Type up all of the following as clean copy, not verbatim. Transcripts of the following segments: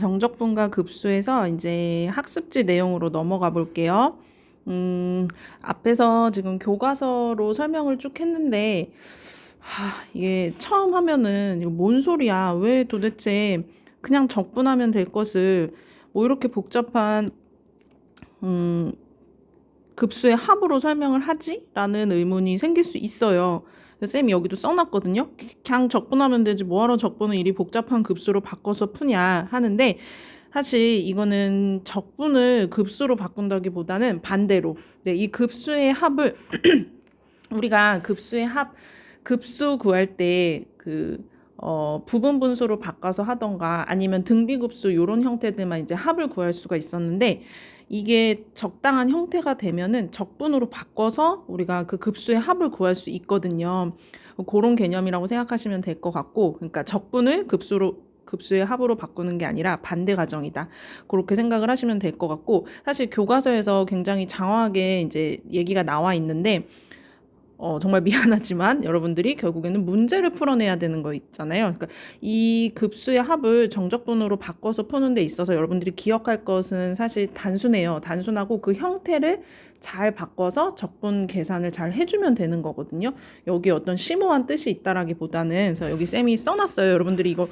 정적분과 급수에서 이제 학습지 내용으로 넘어가 볼게요. 앞에서 지금 교과서로 설명을 쭉 했는데, 이게 처음 하면은, 이거 뭔 소리야? 왜 도대체 그냥 적분하면 될 것을, 뭐 이렇게 복잡한, 음, 급수의 합으로 설명을 하지? 라는 의문이 생길 수 있어요. 쌤이 여기도 써놨거든요. 그냥 적분하면 되지 뭐하러 적분을 이리 복잡한 급수로 바꿔서 푸냐 하는데, 사실 이거는 적분을 급수로 바꾼다기보다는 반대로, 네, 이 급수의 합을 우리가 급수 구할 때 부분 분수로 바꿔서 하던가 아니면 등비급수 이런 형태들만 이제 합을 구할 수가 있었는데, 이게 적당한 형태가 되면은 적분으로 바꿔서 우리가 그 급수의 합을 구할 수 있거든요. 그런 개념이라고 생각하시면 될 것 같고, 그러니까 적분을 급수의 합으로 바꾸는 게 아니라 반대 과정이다. 그렇게 생각을 하시면 될 것 같고, 사실 교과서에서 굉장히 장황하게 이제 얘기가 나와 있는데, 정말 미안하지만 여러분들이 결국에는 문제를 풀어내야 되는 거 있잖아요. 그러니까 이 급수의 합을 정적분으로 바꿔서 푸는 데 있어서 여러분들이 기억할 것은 사실 단순해요. 단순하고 그 형태를 잘 바꿔서 적분 계산을 잘 해주면 되는 거거든요. 여기 어떤 심오한 뜻이 있다라기보다는, 그래서 여기 쌤이 써놨어요. 여러분들이 이거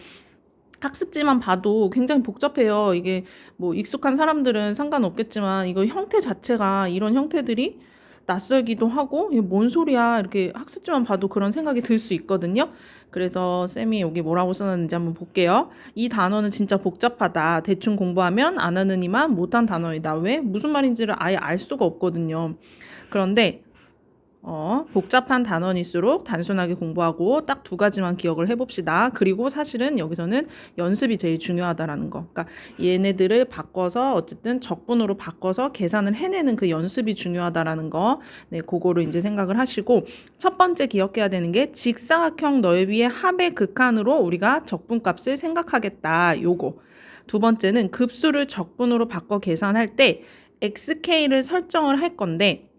학습지만 봐도 굉장히 복잡해요. 이게 뭐 익숙한 사람들은 상관없겠지만, 이거 형태 자체가 이런 형태들이 낯설기도 하고, 이게 뭔 소리야, 이렇게 학습지만 봐도 그런 생각이 들 수 있거든요. 그래서 쌤이 여기 뭐라고 써놨는지 한번 볼게요. 이 단어는 진짜 복잡하다. 대충 공부하면 안 하느니만 못한 단어이다. 왜? 무슨 말인지를 아예 알 수가 없거든요. 그런데 복잡한 단원일수록 단순하게 공부하고 딱 두 가지만 기억을 해봅시다. 그리고 사실은 여기서는 연습이 제일 중요하다라는 거. 그러니까 얘네들을 바꿔서 어쨌든 적분으로 바꿔서 계산을 해내는 그 연습이 중요하다라는 거. 네, 그거를 이제 생각을 하시고, 첫 번째 기억해야 되는 게 직사각형 넓이의 합의 극한으로 우리가 적분값을 생각하겠다. 요거. 두 번째는 급수를 적분으로 바꿔 계산할 때 xk를 설정을 할 건데,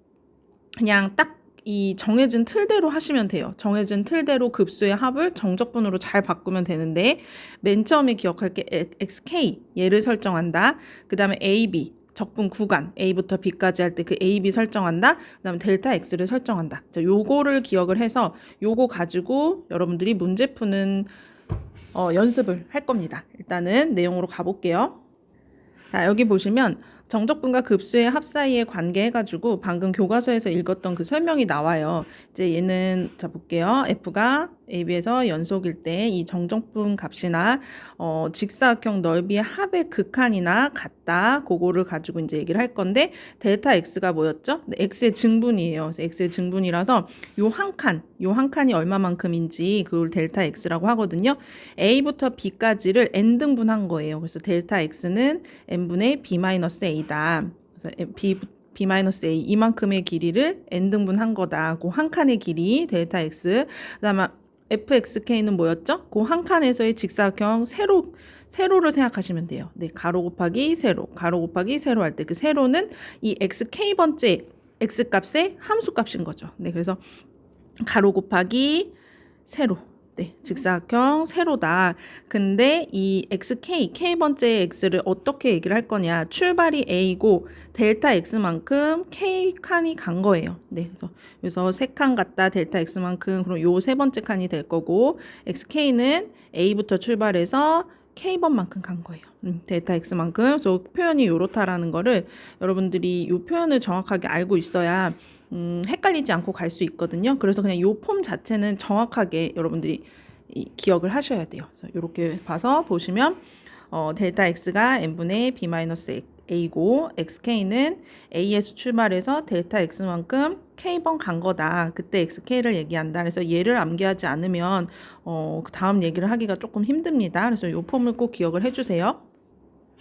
그냥 딱 이 정해진 틀대로 하시면 돼요. 정해진 틀대로 급수의 합을 정적분으로 잘 바꾸면 되는데, 맨 처음에 기억할 게 xk 얘를 설정한다. 그 다음에 ab 적분 구간 A부터 B까지 할 때 그 AB 설정한다. 그 다음에 델타 X를 설정한다. 자, 요거를 기억을 해서 요거 가지고 여러분들이 문제 푸는 연습을 할 겁니다. 일단은 내용으로 가볼게요. 자, 여기 보시면 정적분과 급수의 합 사이의 관계 해가지고 방금 교과서에서 읽었던 그 설명이 나와요. 이제 얘는, 자, 볼게요. F가 AB에서 연속일 때 이 정적분 값이나 직사각형 넓이의 합의 극한이나 같다. 그거를 가지고 이제 얘기를 할 건데, 델타 X가 뭐였죠? 네, X의 증분이에요. 그래서 X의 증분이라서 요 한 칸이 얼마만큼인지 그걸 델타 X라고 하거든요. A부터 B까지를 n등분한 거예요. 그래서 델타 X는 n분의 B-A다. 그래서 B-A 이만큼의 길이를 n등분한 거다. 그 한 칸의 길이 델타 X. 그다음에 fxk는 뭐였죠? 그 한 칸에서의 직사각형 세로를 생각하시면 돼요. 네, 가로 곱하기 세로, 가로 곱하기 세로 할 때 그 세로는 이 xk번째 x값의 함수값인 거죠. 네, 그래서 가로 곱하기 세로, 네, 직사각형 세로다. 근데 이 k번째 x를 어떻게 얘기를 할 거냐? 출발이 a고 델타 x만큼 k 칸이 간 거예요. 네, 그래서 세 칸 갔다 델타 x만큼, 그럼 요 세 번째 칸이 될 거고, xk는 a부터 출발해서 k번만큼 간 거예요. 델타 x만큼. 그래서 표현이 요렇다라는 거를 여러분들이 요 표현을 정확하게 알고 있어야 헷갈리지 않고 갈 수 있거든요. 그래서 그냥 요 폼 자체는 정확하게 여러분들이 기억을 하셔야 돼요. 그래서 이렇게 봐서 보시면 델타 x가 n분의 b-a고 xk는 a에서 출발해서 델타 x만큼 k번 간 거다. 그때 xk를 얘기한다. 그래서 얘를 암기하지 않으면 그 다음 얘기를 하기가 조금 힘듭니다. 그래서 요 폼을 꼭 기억을 해주세요.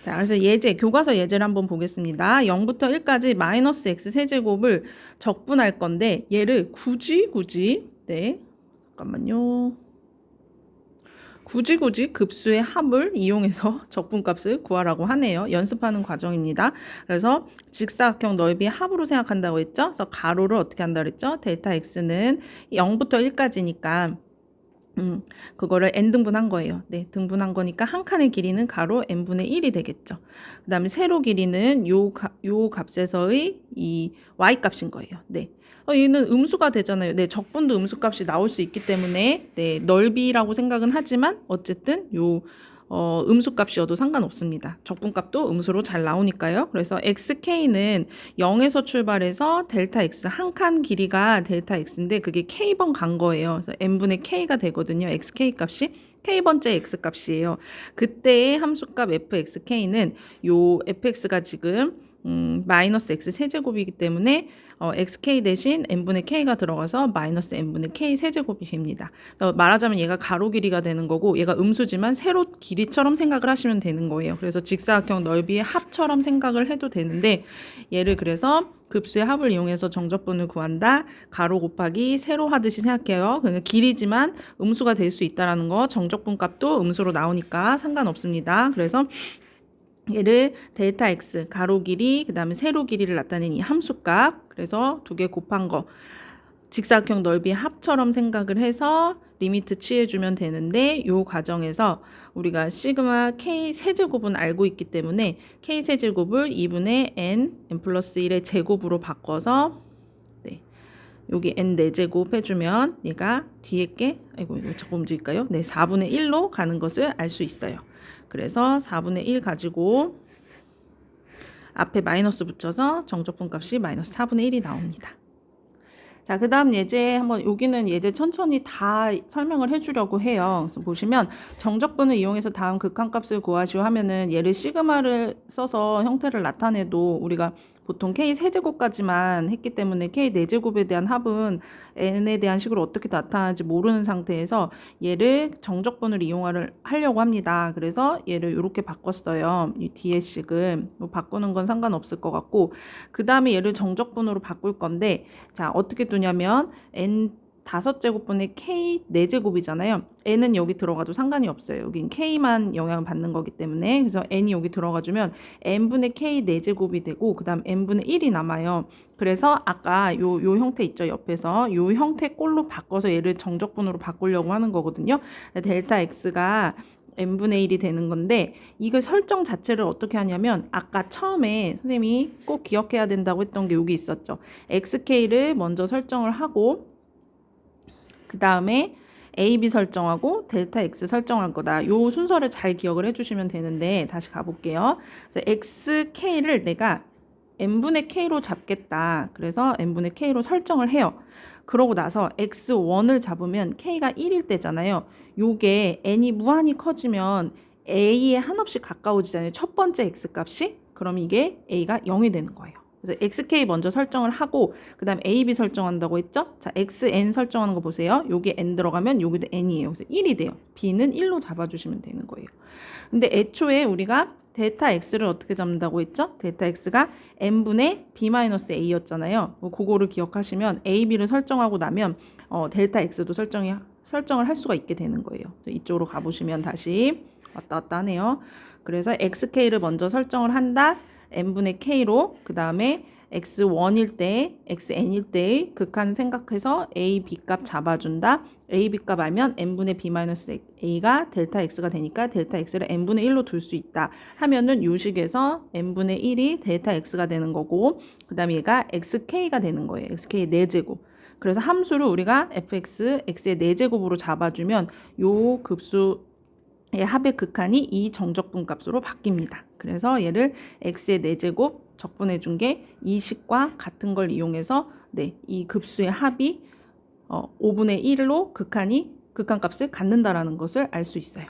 자, 그래서 교과서 예제를 한번 보겠습니다. 0부터 1까지 마이너스 x 세제곱을 적분할 건데, 얘를 굳이, 네, 잠깐만요. 굳이 급수의 합을 이용해서 적분값을 구하라고 하네요. 연습하는 과정입니다. 그래서 직사각형 넓이의 합으로 생각한다고 했죠? 그래서 가로를 어떻게 한다고 했죠? 델타 x는 0부터 1까지니까 그거를 n 등분한 거예요. 네, 등분한 거니까 한 칸의 길이는 가로 n분의 1이 되겠죠. 그 다음에 세로 길이는 요 값에서의 이 y 값인 거예요. 네. 얘는 음수가 되잖아요. 네, 적분도 음수값이 나올 수 있기 때문에 네, 넓이라고 생각은 하지만 어쨌든 음수값이어도 상관없습니다. 적분값도 음수로 잘 나오니까요. 그래서 xk는 0에서 출발해서 델타 x 한 칸 길이가 델타 x인데 그게 k번 간 거예요. 그래서 n분의 k가 되거든요. xk 값이 k번째 x 값이에요. 그때의 함수값 fxk는 요 fx가 지금 마이너스 x 세제곱이기 때문에 xk 대신 n분의 k가 들어가서 마이너스 n분의 k 세제곱이 됩니다. 말하자면 얘가 가로 길이가 되는 거고 얘가 음수지만 세로 길이처럼 생각을 하시면 되는 거예요. 그래서 직사각형 넓이의 합처럼 생각을 해도 되는데 얘를 그래서 급수의 합을 이용해서 정적분을 구한다. 가로 곱하기 세로 하듯이 생각해요. 그러니까 길이지만 음수가 될 수 있다라는 거 정적분 값도 음수로 나오니까 상관없습니다. 그래서 얘를 델타 x 가로 길이 그 다음에 세로 길이를 나타낸 이 함수값 그래서 두 개 곱한 거 직사각형 넓이 합처럼 생각을 해서 리미트 취해주면 되는데 요 과정에서 우리가 시그마 k 세제곱은 알고 있기 때문에 k 세제곱을 2분의 n 플러스 1의 제곱으로 바꿔서 네, 여기 n 4제곱 해주면 얘가 뒤에 게 이거 자꾸 움직일까요? 네, 4분의 1로 가는 것을 알 수 있어요. 그래서 4분의 1 가지고 앞에 마이너스 붙여서 정적분 값이 마이너스 4분의 1이 나옵니다. 자, 그 다음 예제 한번 여기는 예제 천천히 다 설명을 해주려고 해요. 그래서 보시면 정적분을 이용해서 다음 극한값을 구하시오 하면은 얘를 시그마를 써서 형태를 나타내도 우리가 보통 k 세제곱까지만 했기 때문에 k 4제곱에 대한 합은 n에 대한 식으로 어떻게 나타나는지 모르는 상태에서 얘를 정적분을 하려고 합니다. 그래서 얘를 이렇게 바꿨어요. 이 뒤에 식을 바꾸는 건 상관없을 것 같고 그 다음에 얘를 정적분으로 바꿀 건데 자 어떻게 두냐면 n 5제곱분의 k 4제곱이잖아요. n은 여기 들어가도 상관이 없어요. 여긴 k만 영향을 받는 거기 때문에 그래서 n이 여기 들어가주면 n분의 k 4제곱이 되고 그 다음 n분의 1이 남아요. 그래서 아까 요 형태 있죠. 옆에서 요 형태 꼴로 바꿔서 얘를 정적분으로 바꾸려고 하는 거거든요. 델타 x가 n분의 1이 되는 건데 이걸 설정 자체를 어떻게 하냐면 아까 처음에 선생님이 꼭 기억해야 된다고 했던 게 여기 있었죠. xk를 먼저 설정을 하고 그 다음에 a, b 설정하고 델타 x 설정할 거다. 요 순서를 잘 기억을 해주시면 되는데 다시 가볼게요. 그래서 xk를 내가 n분의 k로 잡겠다. 그래서 n분의 k로 설정을 해요. 그러고 나서 x1을 잡으면 k가 1일 때잖아요. 요게 n이 무한히 커지면 a에 한없이 가까워지잖아요. 첫 번째 x값이. 그럼 이게 a가 0이 되는 거예요. 그래서 xk 먼저 설정을 하고 그 다음 a, b 설정한다고 했죠? 자, xn 설정하는 거 보세요. 여기 n 들어가면 여기도 n이에요. 그래서 1이 돼요. b는 1로 잡아주시면 되는 거예요. 근데 애초에 우리가 델타 x를 어떻게 잡는다고 했죠? 델타 x가 n분의 b-a였잖아요. 그거를 기억하시면 a, b를 설정하고 나면 델타 x도 설정을 할 수가 있게 되는 거예요. 이쪽으로 가보시면 다시 왔다 갔다 하네요. 그래서 xk를 먼저 설정을 한다. n분의 k로 그 다음에 x1일 때, xn일 때의 극한 생각해서 a, b 값 잡아준다. a, b 값 알면 n분의 b-a가 델타 x가 되니까 델타 x를 n분의 1로 둘 수 있다. 하면은 요 식에서 n분의 1이 델타 x가 되는 거고 그 다음에 얘가 xk가 되는 거예요. xk의 4제곱. 그래서 함수를 우리가 fx, x의 4제곱으로 잡아주면 요 급수 의 합의 극한이 이 정적분 값으로 바뀝니다. 그래서 얘를 x의 4제곱 적분해 준 게 이 식과 같은 걸 이용해서 네, 이 급수의 합이 5분의 1로 극한값을 갖는다라는 것을 알 수 있어요.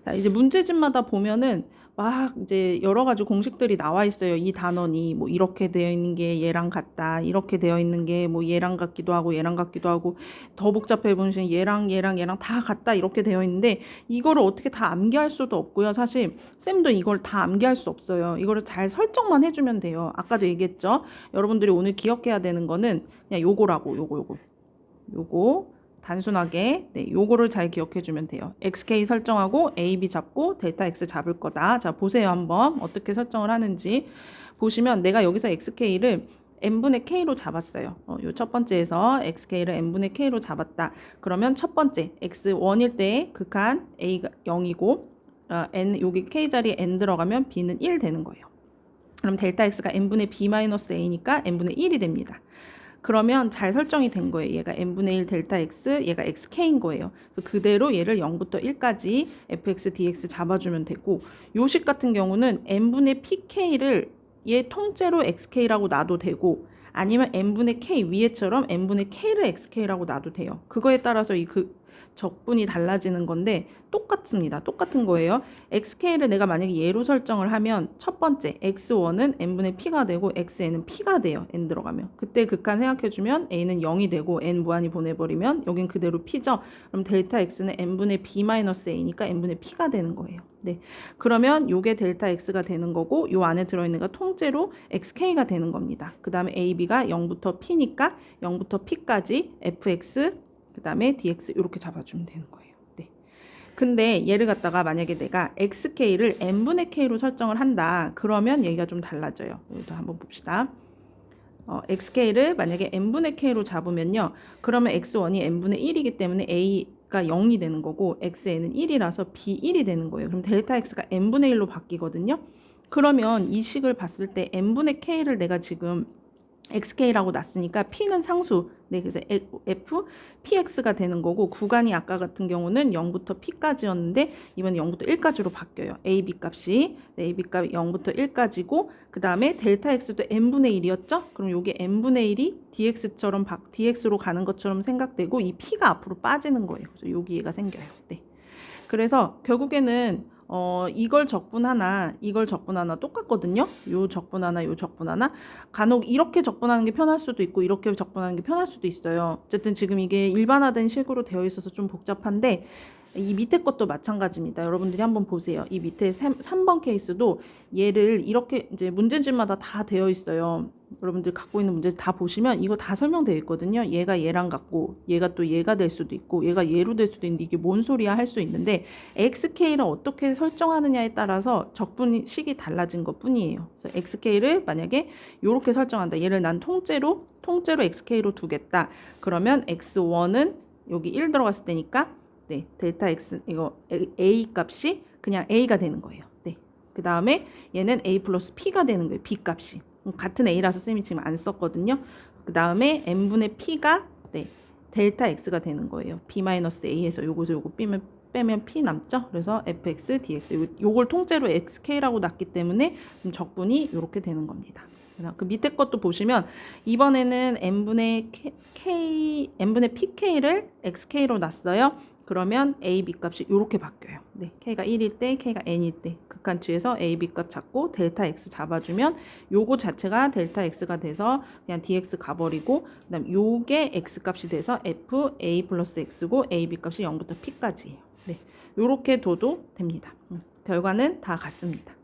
자, 이제 문제집마다 보면은 막 이제 여러 가지 공식들이 나와 있어요. 이 단원이 뭐 이렇게 되어 있는 게 얘랑 같다. 이렇게 되어 있는 게 뭐 얘랑 같기도 하고 얘랑 같기도 하고 더 복잡해 보시면 얘랑 다 같다. 이렇게 되어 있는데 이거를 어떻게 다 암기할 수도 없고요. 사실 쌤도 이걸 다 암기할 수 없어요. 이거를 잘 설정만 해주면 돼요. 아까도 얘기했죠. 여러분들이 오늘 기억해야 되는 거는 그냥 요거라고 요거 단순하게 요거를 잘 기억해 주면 돼요. xk 설정하고 a, b 잡고 델타 x 잡을 거다. 자, 보세요. 한번 어떻게 설정을 하는지 보시면 내가 여기서 xk를 n분의 k로 잡았어요. 요 첫 번째에서 xk를 n분의 k로 잡았다. 그러면 첫 번째 x1일 때 극한 a가 0이고 n 여기 k 자리에 n 들어가면 b는 1 되는 거예요. 그럼 델타 x가 n분의 b-a니까 n분의 1이 됩니다. 그러면 잘 설정이 된 거예요. 얘가 n분의 1 델타 x, 얘가 xk인 거예요. 그래서 그대로 얘를 0부터 1까지 fx, dx 잡아주면 되고, 요식 같은 경우는 n분의 pk를 얘 통째로 xk라고 놔도 되고, 아니면 n분의 k 위에처럼 n분의 k를 xk라고 놔도 돼요. 그거에 따라서 적분이 달라지는 건데 똑같습니다. 똑같은 거예요. xk를 내가 만약에 얘로 설정을 하면 첫 번째 x1은 n분의 p가 되고 xn은 p가 돼요. n 들어가면. 그때 극한 생각해주면 a는 0이 되고 n 무한히 보내버리면 여긴 그대로 p죠. 그럼 델타 x는 n분의 b-a니까 n분의 p가 되는 거예요. 네. 그러면 요게 델타 x가 되는 거고 요 안에 들어있는 거 통째로 xk가 되는 겁니다. 그 다음에 a, b가 0부터 p니까 0부터 p까지 fx 그 다음에 dx 이렇게 잡아주면 되는 거예요. 네. 근데 얘를 갖다가 만약에 내가 xk를 n분의 k로 설정을 한다. 그러면 얘기가 좀 달라져요. 여기도 한번 봅시다. xk를 만약에 n분의 k로 잡으면요. 그러면 x1이 n분의 1이기 때문에 a가 0이 되는 거고 xn은 1이라서 b1이 되는 거예요. 그럼 델타 x가 n분의 1로 바뀌거든요. 그러면 이 식을 봤을 때 n분의 k를 내가 지금 xk라고 놨으니까 p는 상수, 네, 그래서 f px가 되는 거고 구간이 아까 같은 경우는 0부터 p까지였는데 이번 0부터 1까지로 바뀌어요. a, b 값이 네, a, b 값이 0부터 1까지고 그 다음에 델타 x도 n분의 1이었죠? 그럼 요게 n분의 1이 dx로 가는 것처럼 생각되고 이 p가 앞으로 빠지는 거예요. 그래서 여기 얘가 생겨요. 네. 그래서 결국에는 이걸 적분하나 이걸 적분하나 똑같거든요. 요 적분하나 요 적분하나 간혹 이렇게 적분하는 게 편할 수도 있고 이렇게 적분하는 게 편할 수도 있어요. 어쨌든 지금 이게 일반화된 식으로 되어 있어서 좀 복잡한데 이 밑에 것도 마찬가지입니다. 여러분들이 한번 보세요. 이 밑에 3번 케이스도 얘를 이렇게 이제 문제집마다 다 되어 있어요. 여러분들 갖고 있는 문제 다 보시면 이거 다 설명되어 있거든요. 얘가 얘랑 같고 얘가 또 얘가 될 수도 있고 얘가 얘로 될 수도 있는데 이게 뭔 소리야 할 수 있는데 xk를 어떻게 설정하느냐에 따라서 적분식이 달라진 것 뿐이에요. 그래서 xk를 만약에 이렇게 설정한다. 얘를 난 통째로 xk로 두겠다. 그러면 x1은 여기 1 들어갔을 때니까 네, 델타 x 이거 a 값이 그냥 a가 되는 거예요. 네. 그 다음에 얘는 a 플러스 p가 되는 거예요. b 값이. 같은 a라서 쌤이 지금 안 썼거든요. 그 다음에 n분의 p가 네, 델타 x가 되는 거예요. b-a에서 요거서 요거 빼면 p 남죠? 그래서 fx, dx 요걸 통째로 xk라고 놨기 때문에 적분이 이렇게 되는 겁니다. 그 밑에 것도 보시면 이번에는 n분의 pk를 xk로 놨어요. 그러면 a, b 값이 이렇게 바뀌어요. 네, k가 1일 때, k가 n일 때 극한치에서 a, b 값 잡고 델타 x 잡아주면 요거 자체가 델타 x가 돼서 그냥 dx 가버리고 그다음 요게 x 값이 돼서 f a 플러스 x고 a, b 값이 0부터 p까지예요. 네, 요렇게 둬도 됩니다. 결과는 다 같습니다.